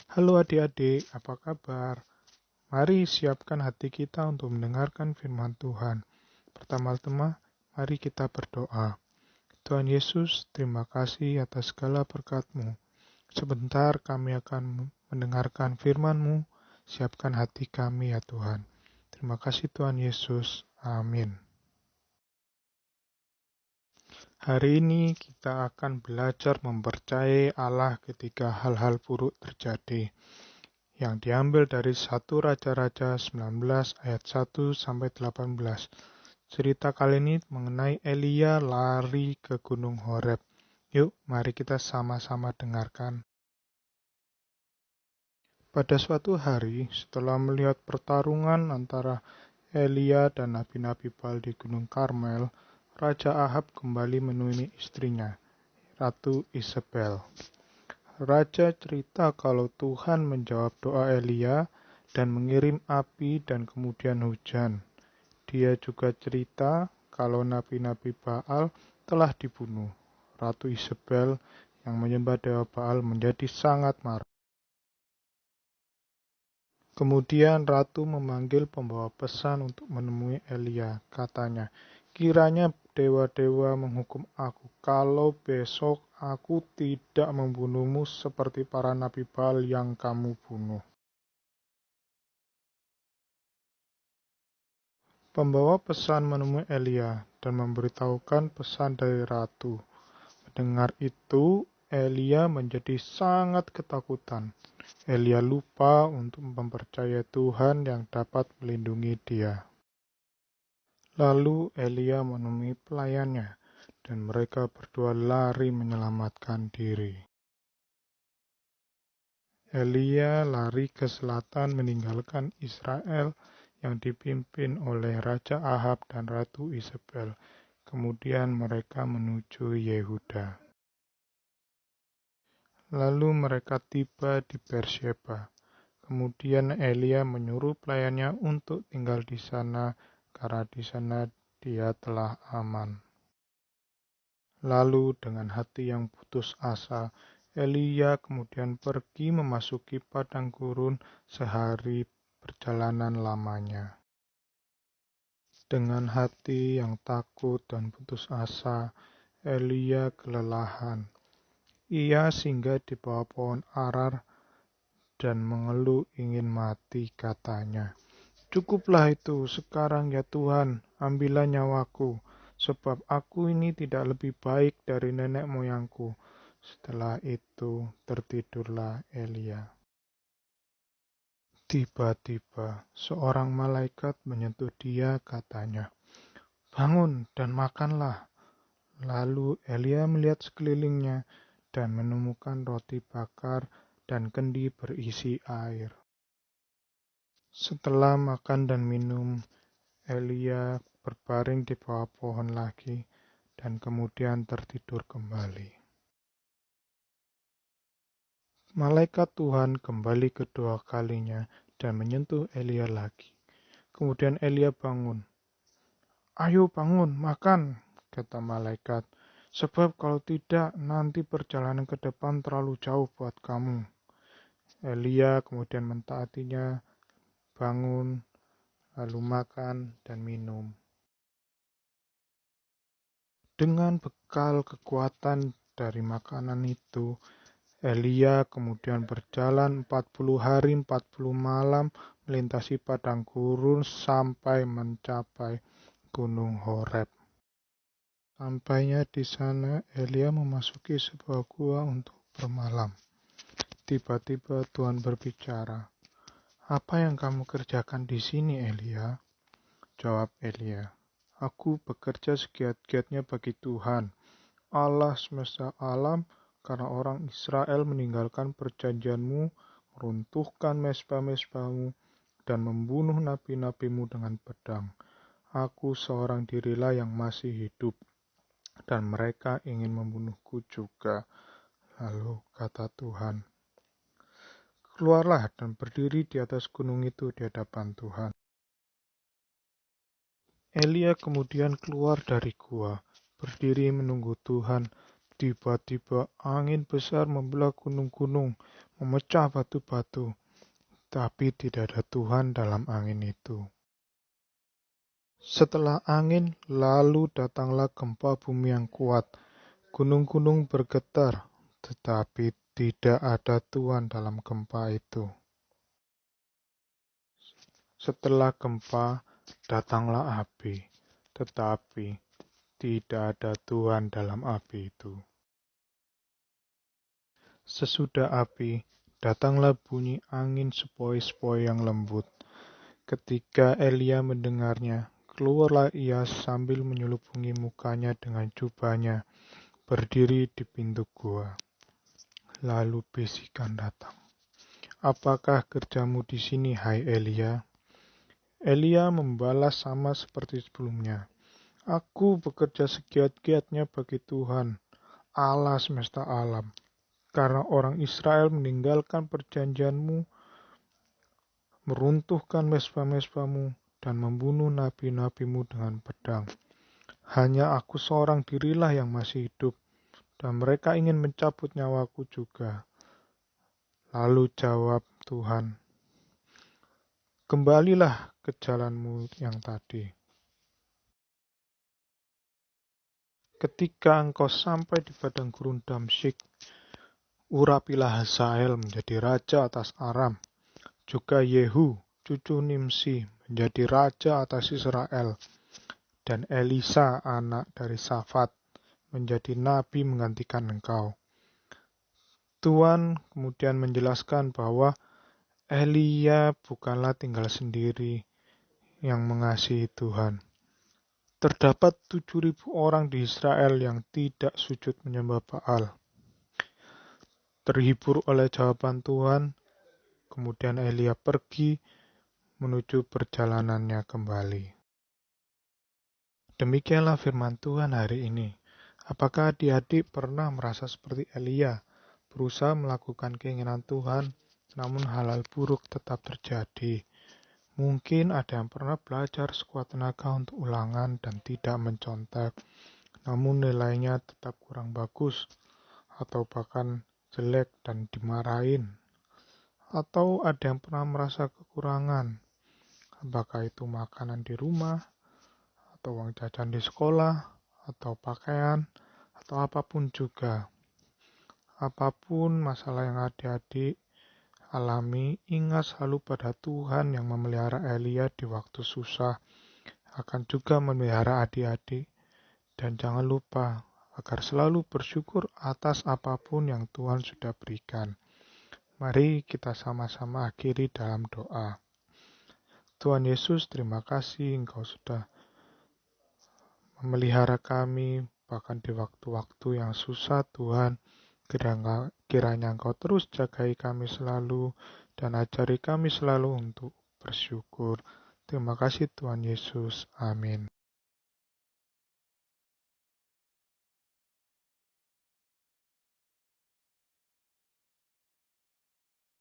Halo adik-adik, apa kabar? Mari siapkan hati kita untuk mendengarkan firman Tuhan. Pertama-tama, mari kita berdoa. Tuhan Yesus, terima kasih atas segala berkat-Mu. Sebentar kami akan mendengarkan firman-Mu. Siapkan hati kami ya Tuhan. Terima kasih Tuhan Yesus. Amin. Hari ini kita akan belajar mempercayai Allah ketika hal-hal buruk terjadi, yang diambil dari 1 Raja-Raja 19 ayat 1 sampai 18. Cerita kali ini mengenai Elia lari ke Gunung Horeb. Yuk, mari kita sama-sama dengarkan. Pada suatu hari, setelah melihat pertarungan antara Elia dan nabi-nabi Baal di Gunung Karmel, Raja Ahab kembali menemui istrinya, Ratu Isabel. Raja cerita kalau Tuhan menjawab doa Elia dan mengirim api dan kemudian hujan. Dia juga cerita kalau nabi-nabi Baal telah dibunuh. Ratu Isabel yang menyembah dewa Baal menjadi sangat marah. Kemudian ratu memanggil pembawa pesan untuk menemui Elia. Katanya, kiranya dewa-dewa menghukum aku kalau besok aku tidak membunuhmu seperti para nabi Baal yang kamu bunuh. Pembawa pesan menemui Elia dan memberitahukan pesan dari ratu. Mendengar itu, Elia menjadi sangat ketakutan. Elia lupa untuk mempercayai Tuhan yang dapat melindungi dia. Lalu Elia menemui pelayannya, dan mereka berdua lari menyelamatkan diri. Elia lari ke selatan meninggalkan Israel yang dipimpin oleh Raja Ahab dan Ratu Isabel. Kemudian mereka menuju Yehuda. Lalu mereka tiba di Beersheba. Kemudian Elia menyuruh pelayannya untuk tinggal di sana karena di sana dia telah aman. Lalu dengan hati yang putus asa, Elia kemudian pergi memasuki padang gurun sehari perjalanan lamanya. Dengan hati yang takut dan putus asa, Elia kelelahan. Ia singgah di bawah pohon arar dan mengeluh ingin mati, katanya. Cukuplah itu, sekarang ya Tuhan, ambillah nyawaku, sebab aku ini tidak lebih baik dari nenek moyangku. Setelah itu tertidurlah Elia. Tiba-tiba seorang malaikat menyentuh dia, katanya, bangun dan makanlah. Lalu Elia melihat sekelilingnya dan menemukan roti bakar dan kendi berisi air. Setelah makan dan minum, Elia berbaring di bawah pohon lagi dan kemudian tertidur kembali. Malaikat Tuhan kembali kedua kalinya dan menyentuh Elia lagi. Kemudian Elia bangun. Ayo bangun, makan, kata malaikat. Sebab kalau tidak, nanti perjalanan ke depan terlalu jauh buat kamu. Elia kemudian mentaatinya, bangun, lalu makan dan minum. Dengan bekal kekuatan dari makanan itu, Elia kemudian berjalan 40 hari 40 malam melintasi padang gurun sampai mencapai Gunung Horeb. Sampainya di sana, Elia memasuki sebuah gua untuk bermalam. Tiba-tiba Tuhan berbicara, "Apa yang kamu kerjakan di sini, Elia?" Jawab Elia, "Aku bekerja segiat-giatnya bagi Tuhan, Allah semesta alam, karena orang Israel meninggalkan perjanjianmu, meruntuhkan mezbah-mezbahmu, dan membunuh nabi-nabimu dengan pedang. Aku seorang dirilah yang masih hidup, dan mereka ingin membunuhku juga." Lalu kata Tuhan, "Keluarlah dan berdiri di atas gunung itu di hadapan Tuhan." Elia kemudian keluar dari gua, berdiri menunggu Tuhan. Tiba-tiba angin besar membelah gunung-gunung, memecah batu-batu, tapi tidak ada Tuhan dalam angin itu. Setelah angin, lalu datanglah gempa bumi yang kuat. Gunung-gunung bergetar, tetapi tidak ada Tuhan dalam gempa itu. Setelah gempa, datanglah api, tetapi tidak ada Tuhan dalam api itu. Sesudah api, datanglah bunyi angin sepoi-sepoi yang lembut. Ketika Elia mendengarnya, keluarlah ia sambil menyelubungi mukanya dengan jubahnya, berdiri di pintu gua. Lalu bisikan datang. Apakah kerjamu di sini, hai Elia? Elia membalas sama seperti sebelumnya. Aku bekerja segiat-giatnya bagi Tuhan, Allah semesta alam. Karena orang Israel meninggalkan perjanjianmu, meruntuhkan mezbah-mezbahmu, dan membunuh nabi-nabimu dengan pedang. Hanya aku seorang dirilah yang masih hidup, dan mereka ingin mencabut nyawaku juga. Lalu jawab Tuhan, kembalilah ke jalanmu yang tadi. Ketika engkau sampai di padang gurun Damsyik, urapilah Hazael menjadi raja atas Aram, juga Yehu, cucu Nimsi, menjadi raja atas Israel, dan Elisa, anak dari Safat, menjadi nabi menggantikan engkau. Tuhan kemudian menjelaskan bahwa Elia bukanlah tinggal sendiri yang mengasihi Tuhan. Terdapat 7.000 orang di Israel yang tidak sujud menyembah Baal. Terhibur oleh jawaban Tuhan, kemudian Elia pergi menuju perjalanannya kembali. Demikianlah firman Tuhan hari ini. Apakah adik-adik pernah merasa seperti Elia, berusaha melakukan keinginan Tuhan, namun hal-hal buruk tetap terjadi? Mungkin ada yang pernah belajar sekuat tenaga untuk ulangan dan tidak mencontek, namun nilainya tetap kurang bagus, atau bahkan jelek dan dimarahin. Atau ada yang pernah merasa kekurangan, apakah itu makanan di rumah, atau uang jajan di sekolah, atau pakaian, atau apapun juga. Apapun masalah yang adik-adik alami, ingat selalu pada Tuhan yang memelihara Elia di waktu susah, akan juga memelihara adik-adik. Dan jangan lupa agar selalu bersyukur atas apapun yang Tuhan sudah berikan. Mari kita sama-sama akhiri dalam doa. Tuhan Yesus, terima kasih Engkau sudah memelihara kami, bahkan di waktu-waktu yang susah Tuhan. Kiranya Engkau terus jagai kami selalu dan ajari kami selalu untuk bersyukur. Terima kasih Tuhan Yesus. Amin.